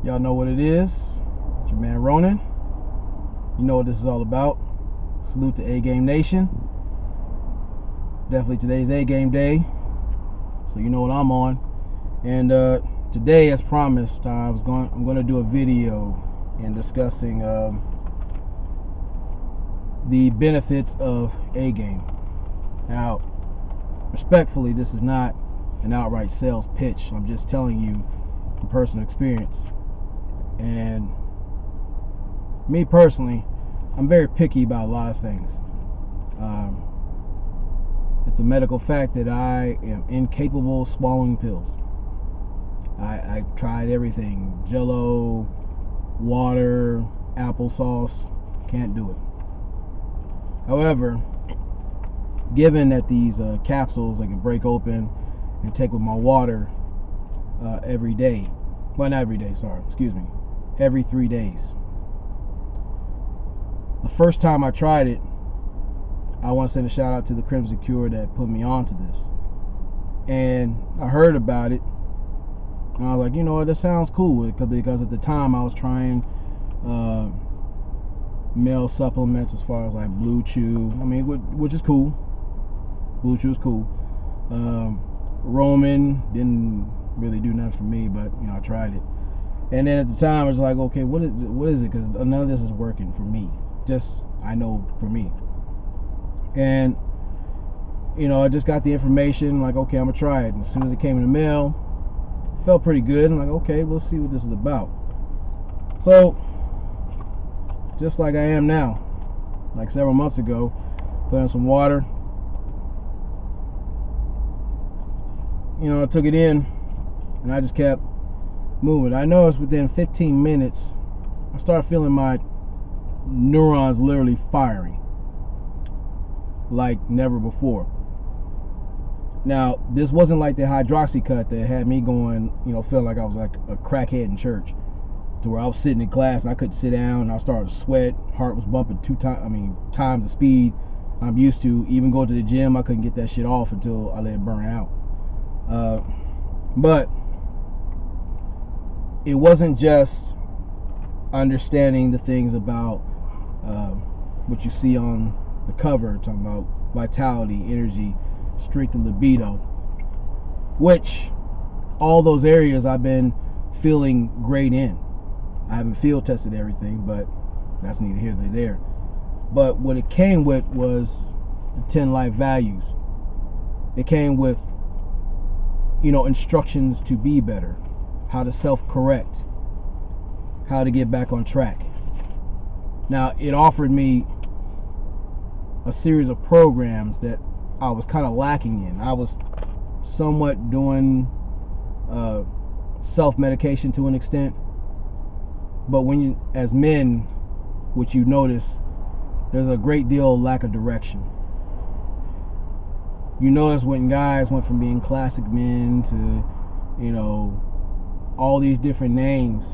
Y'all know what it is. It's your man Ronan. You know what this is all about. Salute to A Game Nation. Definitely today's A Game Day, so you know what I'm on. And today, as promised, I'm going to do a video in discussing the benefits of A Game. Now, respectfully, this is not an outright sales pitch. I'm just telling you from personal experience. And me personally, I'm very picky about a lot of things. It's a medical fact that I am incapable of swallowing pills. I tried everything: Jello, water, applesauce. Can't do it. However, given that these capsules I can break open and take with my water every day, well, not every day, sorry, excuse me, every 3 days. The first time I tried it, I want to send a shout out to the Crimson Cure that put me on to this. And I heard about it, and I was like, you know what, that sounds cool, because at the time I was trying male supplements as far as like Blue Chew. I mean, which is cool. Blue Chew is cool. Roman didn't really do nothing for me, but you know, I tried it. And then at the time I was like, okay, what is it? Because none of this is working for me. Just, I know, for me. And you know, I just got the information, like, okay, I'm gonna try it. And as soon as it came in the mail, it felt pretty good. I'm like, okay, we'll see what this is about. So, just like I am now, like several months ago, put in some water. You know, I took it in, and I just kept moving. I noticed within 15 minutes, I started feeling my neurons literally firing like never before. Now, this wasn't like the hydroxy cut that had me going, you know, feeling like I was like a crackhead in church, to where I was sitting in class and I couldn't sit down, and I started to sweat, heart was bumping times the speed I'm used to. Even going to the gym, I couldn't get that shit off until I let it burn out. But it wasn't just understanding the things about what you see on the cover, talking about vitality, energy, strength, and libido, which all those areas I've been feeling great in. I haven't field tested everything, but that's neither here nor there. But what it came with was the 10 life values. It came with, you know, instructions to be better, how to self-correct, how to get back on track. Now, it offered me a series of programs that I was kind of lacking in. I was somewhat doing self-medication to an extent, but when you, as men, which you notice, there's a great deal of lack of direction. You notice when guys went from being classic men to, you know, all these different names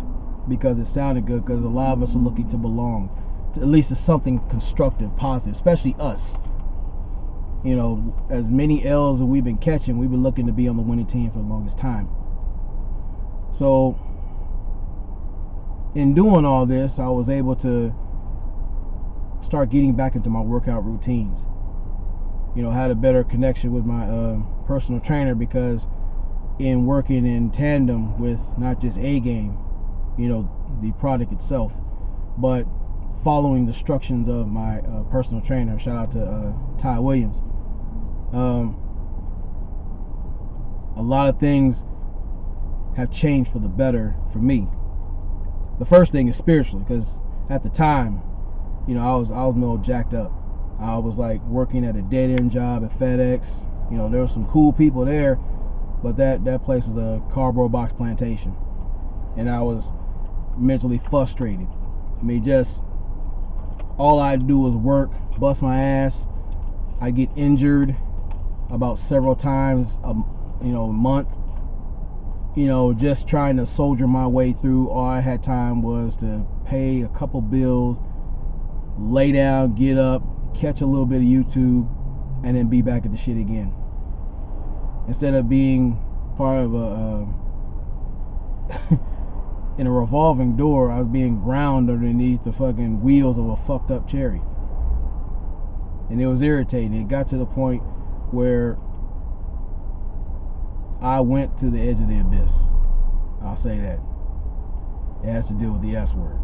because it sounded good, because a lot of us are looking to belong, to at least to something constructive, positive, especially us. You know, as many L's that we've been catching, we've been looking to be on the winning team for the longest time. So, in doing all this, I was able to start getting back into my workout routines. You know, had a better connection with my personal trainer, because in working in tandem with not just A Game, you know, the product itself, but following the instructions of my personal trainer, shout out to Ty Williams, a lot of things have changed for the better for me. The first thing is spiritually, because at the time, you know, I was a little jacked up. I was like working at a dead end job at FedEx. You know, there were some cool people there, but that place was a cardboard box plantation, and I was mentally frustrated. I mean, just all I do was work, bust my ass. I get injured about several times, a month. You know, just trying to soldier my way through. All I had time was to pay a couple bills, lay down, get up, catch a little bit of YouTube, and then be back at the shit again. Instead of being part of a in a revolving door, I was being ground underneath the fucking wheels of a fucked up Cherry. And it was irritating. It got to the point where I went to the edge of the abyss. I'll say that. It has to deal with the S word.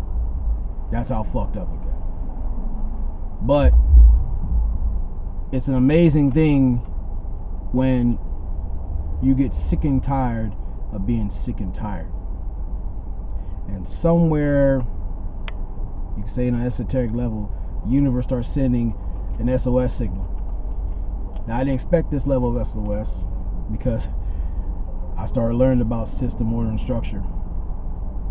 That's how fucked up it got. But it's an amazing thing when you get sick and tired of being sick and tired. And somewhere, you can say on an esoteric level, the universe starts sending an SOS signal. Now, I didn't expect this level of SOS because I started learning about system, order, and structure.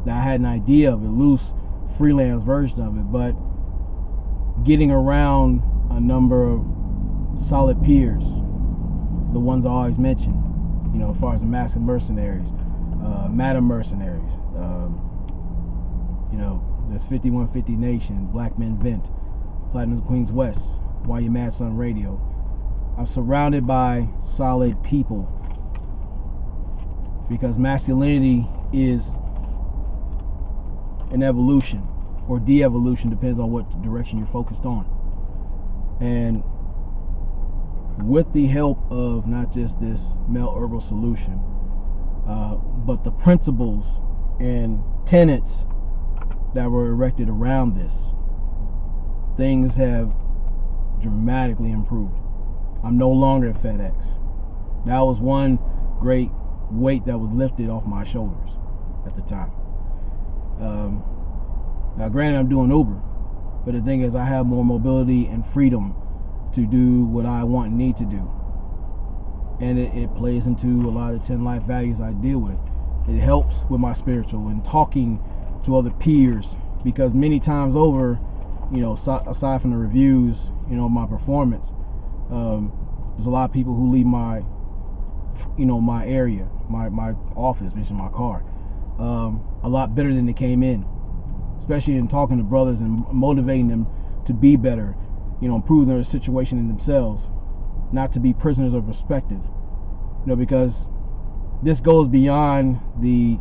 Now, I had an idea of a loose freelance version of it, but getting around a number of solid peers, the ones I always mention, as far as the massive mercenaries, Madam Mercenaries, there's 5150 Nation, Black Men Vent, Platinum Queens West, Why You Mad Son Radio. I'm surrounded by solid people because masculinity is an evolution or de-evolution, depends on what direction you're focused on. And with the help of not just this male herbal solution, but the principles and tenets that were erected around this, things have dramatically improved. I'm no longer at FedEx. That was one great weight that was lifted off my shoulders at the time. Now, granted, I'm doing Uber, but the thing is, I have more mobility and freedom to do what I want and need to do. And it plays into a lot of 10 life values I deal with. It helps with my spiritual and talking to other peers, because many times over, aside from the reviews, my performance, there's a lot of people who leave my area, my office, which is my car, a lot better than they came in, especially in talking to brothers and motivating them to be better, improve their situation in themselves, not to be prisoners of perspective, because this goes beyond the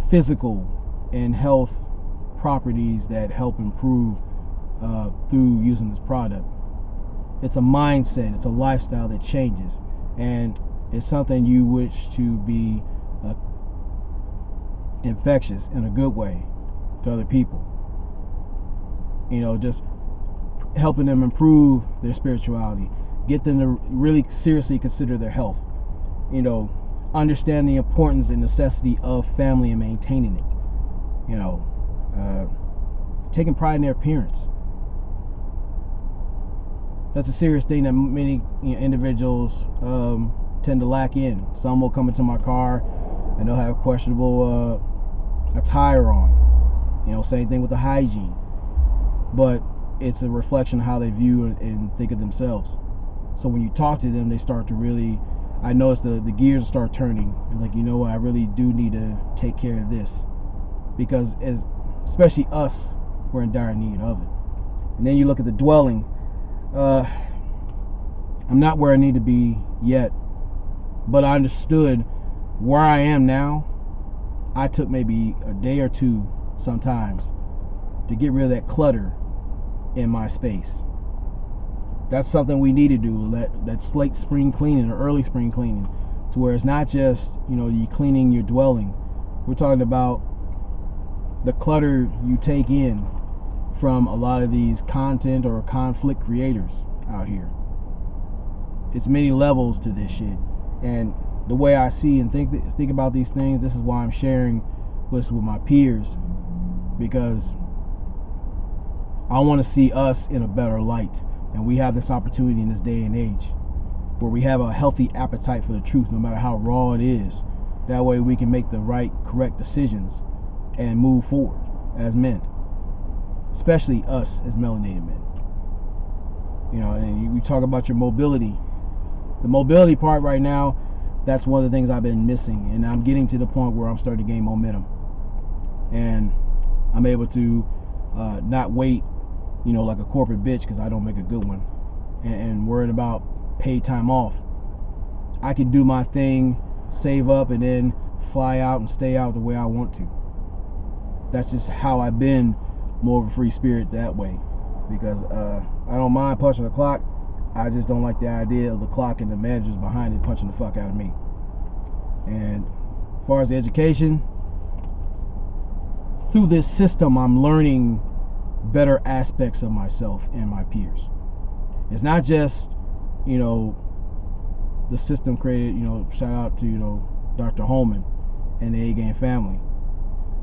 physical and health properties that help improve through using this product. It's a mindset, it's a lifestyle that changes, and it's something you wish to be infectious in a good way to other people. Just helping them improve their spirituality, get them to really seriously consider their health, understand the importance and necessity of family and maintaining it, taking pride in their appearance. That's a serious thing that many individuals tend to lack in. Some will come into my car and they'll have questionable attire on. Same thing with the hygiene. But it's a reflection of how they view and think of themselves. So when you talk to them, they start to really, I notice the gears start turning. Like, I really do need to take care of this. Because especially us, we're in dire need of it. And then you look at the dwelling. I'm not where I need to be yet, but I understood where I am now. I took maybe a day or two sometimes to get rid of that clutter in my space. That's something we need to do, that slate spring cleaning or early spring cleaning, to where it's not just you cleaning your dwelling. We're talking about the clutter you take in from a lot of these content or conflict creators out here. It's many levels to this shit, and the way I see and think about these things, this is why I'm sharing this with my peers, because I want to see us in a better light, and we have this opportunity in this day and age where we have a healthy appetite for the truth, no matter how raw it is. That way we can make the right, correct decisions and move forward as men, especially us as melanated men. And we talk about your mobility. The mobility part right now, that's one of the things I've been missing, and I'm getting to the point where I'm starting to gain momentum, and I'm able to not wait, like a corporate bitch, because I don't make a good one, and worried about paid time off. I can do my thing, save up, and then fly out and stay out the way I want to. That's just how I've been more of a free spirit that way. Because I don't mind punching the clock. I just don't like the idea of the clock and the managers behind it punching the fuck out of me. And as far as the education, through this system, I'm learning better aspects of myself and my peers. It's not just, the system created, shout out to, Dr. Holman and the A-Game family,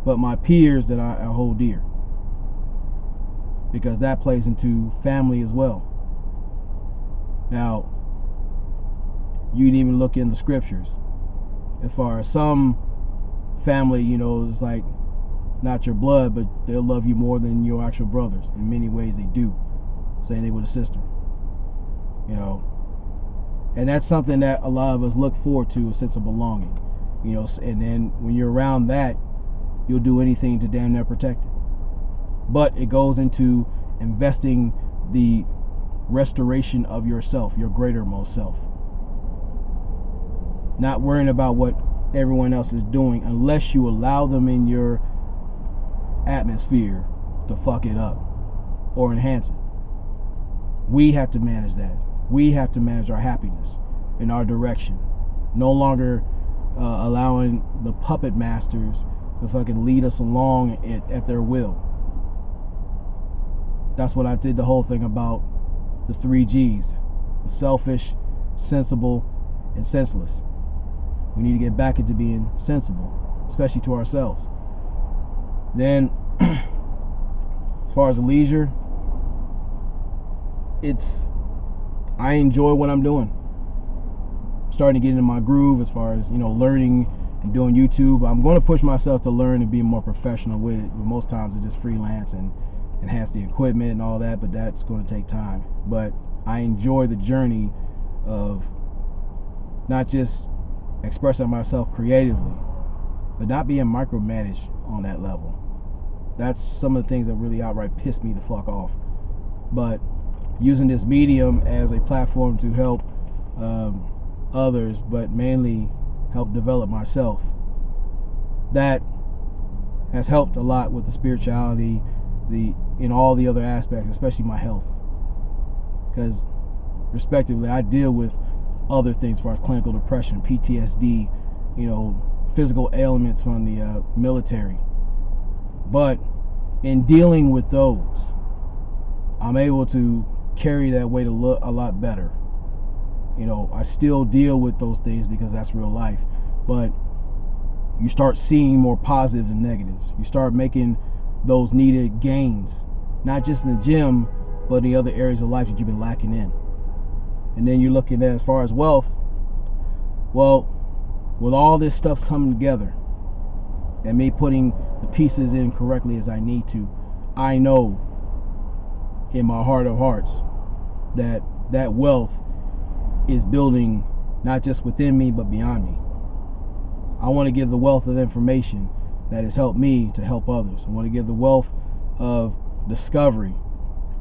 but my peers that I hold dear, because that plays into family as well. Now, you can even look in the scriptures. As far as some family, it's like not your blood, but they'll love you more than your actual brothers. In many ways, they do. Saying they were a sister, and that's something that a lot of us look forward to, a sense of belonging, and then when you're around that, you'll do anything to damn near protect it. But it goes into investing the restoration of yourself, your greatermost self. Not worrying about what everyone else is doing unless you allow them in your atmosphere to fuck it up or enhance it. We have to manage that. We have to manage our happiness in our direction. No longer allowing the puppet masters to fucking lead us along at their will. That's what I did the whole thing about the 3 G's. Selfish, sensible, and senseless. We need to get back into being sensible, especially to ourselves. Then, as far as the leisure, I enjoy what I'm doing. I'm starting to get into my groove as far as, learning and doing YouTube. I'm going to push myself to learn and be more professional with it. Most times it's just freelance and enhance the equipment and all that, but that's going to take time. But I enjoy the journey of not just expressing myself creatively, but not being micromanaged on that level. That's some of the things that really outright piss me the fuck off. But using this medium as a platform to help others, but mainly help develop myself, that has helped a lot with the spirituality, in all the other aspects, especially my health. Because respectively, I deal with other things as far as clinical depression, PTSD, physical ailments from the military. But in dealing with those, I'm able to carry that weight a lot better. I still deal with those things because that's real life. But you start seeing more positives and negatives. You start making those needed gains, not just in the gym, but the other areas of life that you've been lacking in. And then you're looking at, as far as wealth, well, with all this stuff coming together and me putting the pieces in correctly as I need to, I know in my heart of hearts that wealth is building not just within me but beyond me. I want to give the wealth of information that has helped me to help others. I want to give the wealth of discovery,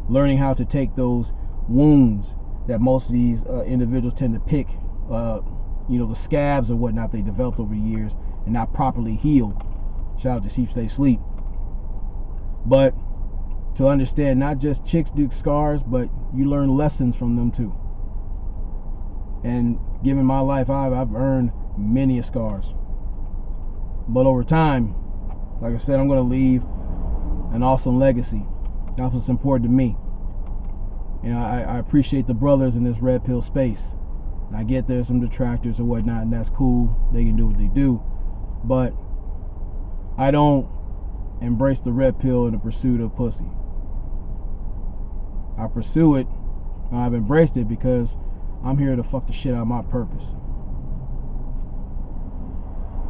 learning how to take those wounds that most of these individuals tend to pick, the scabs or whatnot they developed over the years and not properly healed. Shout out to Sheep Stay Sleep. But to understand, not just chicks do scars, but you learn lessons from them too. And given my life, I've earned many scars. But over time, like I said, I'm going to leave an awesome legacy. That's what's important to me. I appreciate the brothers in this red pill space. And I get there's some detractors or whatnot, and that's cool. They can do what they do. But I don't embrace the red pill in the pursuit of pussy. I pursue it, and I've embraced it because I'm here to fuck the shit out of my purpose.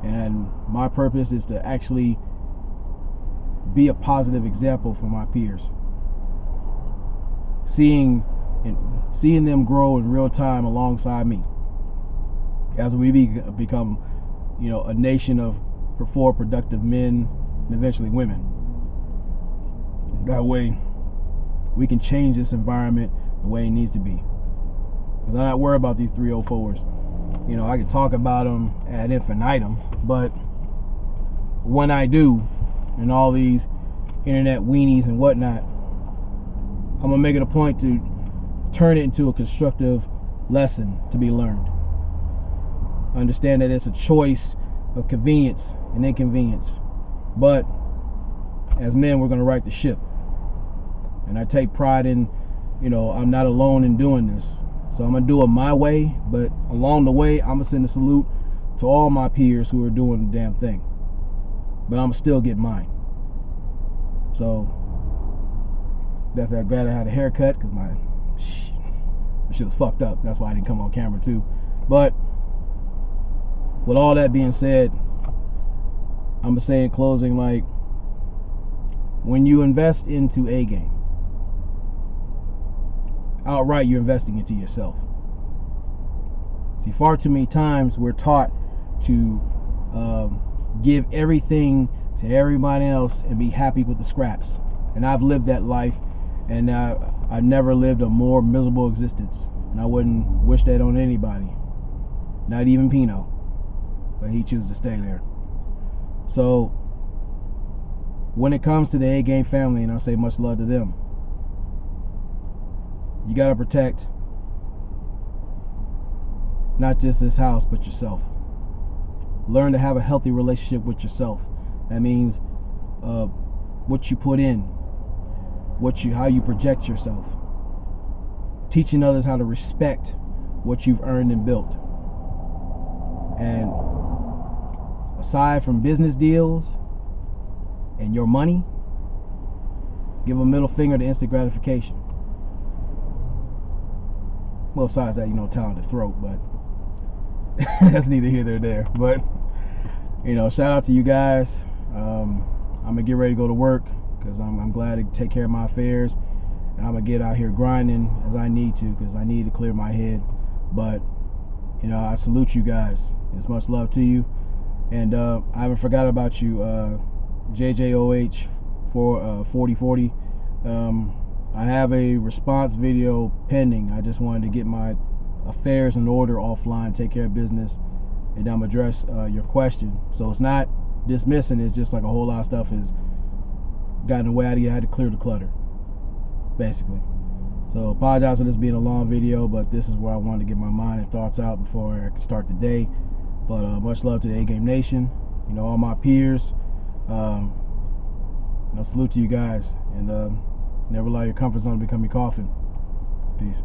And my purpose is to actually be a positive example for my peers. Seeing them grow in real time alongside me as we become, a nation of 4 productive men and eventually women. That way, we can change this environment the way it needs to be. Because I'm not worried about these 304s. I could talk about them ad infinitum, but when I do, and all these internet weenies and whatnot, I'm gonna make it a point to turn it into a constructive lesson to be learned. Understand that it's a choice of convenience and inconvenience, but as men, we're gonna right the ship, and I take pride in, I'm not alone in doing this. So I'm gonna do it my way, but along the way, I'm gonna send a salute to all my peers who are doing the damn thing. But I'm gonna still get mine. So definitely I'm glad I had a haircut, because my shit was fucked up. That's why I didn't come on camera too. But with all that being said, I'm gonna say in closing, like, when you invest into a game, outright you're investing into yourself. See, far too many times we're taught to give everything to everybody else and be happy with the scraps. And I've lived that life, and I never lived a more miserable existence. And I wouldn't wish that on anybody, not even Pino, but he chooses to stay there. So when it comes to the A-Game family, and I say much love to them, you got to protect not just this house, but yourself. Learn to have a healthy relationship with yourself. That means what you put in, how you project yourself. Teaching others how to respect what you've earned and built. And aside from business deals and your money, give a middle finger to instant gratification. Well, besides that, talented throat, but that's neither here nor there. But, shout out to you guys. I'm going to get ready to go to work, because I'm glad to take care of my affairs. And I'm going to get out here grinding as I need to, because I need to clear my head. But, I salute you guys. It's much love to you. And I haven't forgot about you, JJOH for 4040. I have a response video pending. I just wanted to get my affairs in order offline, take care of business, and I'm address your question. So it's not dismissing, it's just like a whole lot of stuff has gotten in the way out of you. I had to clear the clutter, basically. So apologize for this being a long video, but this is where I wanted to get my mind and thoughts out before I could start the day. But much love to the A-Game Nation, all my peers. Salute to you guys, and never allow your comfort zone to become your coffin. Peace.